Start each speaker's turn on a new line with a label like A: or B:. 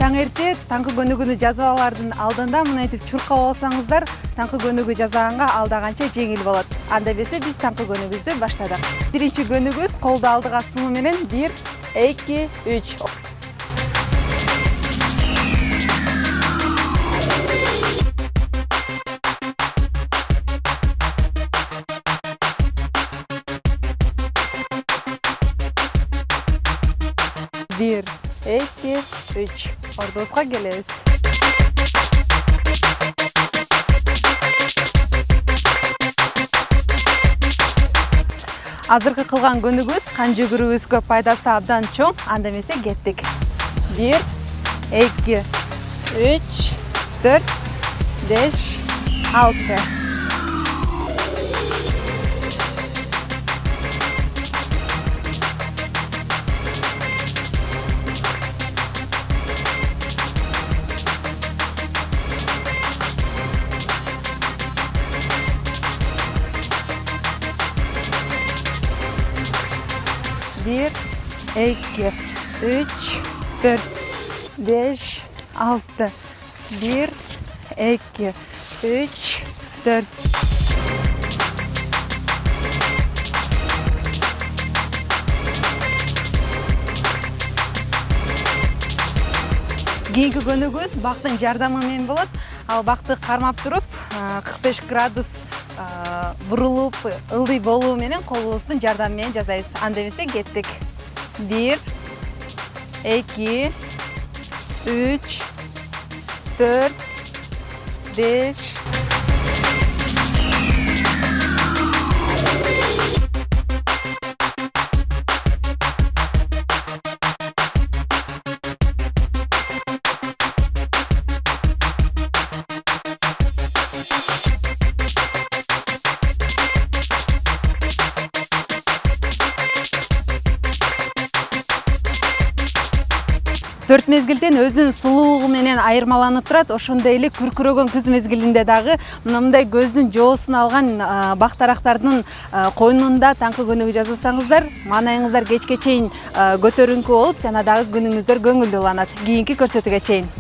A: Таң эрте таңкы көнүгүүнү жазып алардын алдында мынтип чуркап алсаңыздар, таңкы көнүгүү жасаганга алда канча жеңил болот. Анда эмесе биз таңкы көнүгүүбүздү баштадык. Биринчи көнүгүүбүз колду алдыга сунуу менен 1, 2, 3. Bir, 2, 3. Ордубузга келебиз. Азыркы кылган көнүгүүбүз кан жүгүрүүбүзгө пайдасы абдан чоң. Анда эмесе кеттик. 1, 2, 3, 4, 5, 6. Bir, 2, 3, 4, 5, 6. 1, 2, 3, 4. Кийинки көнүгүүбүз бактын жардамы менен болот. Ал бакты кармап туруп, 45 градус бурулуп, ылдый болуу менен колубуздун жардамы менен жасайбыз. Анда эмесе кеттик. 1, 2, 3, 4, 5. Төрт мезгилден өзүнүн сулуулугу менен айырмаланып турат. Ошондой эле күркүрөгөн күз мезгилинде дагы мындай көздүн жоосун алган бактарактардын койнунда таңкы көнүгүү жасасаңыздар, маанайыңыздар кечке чейин көтөрүңкү болуп, жана дагы күнүңүздөр көңүлдүү уланат. Кийинки көрсөтүүгө чейин.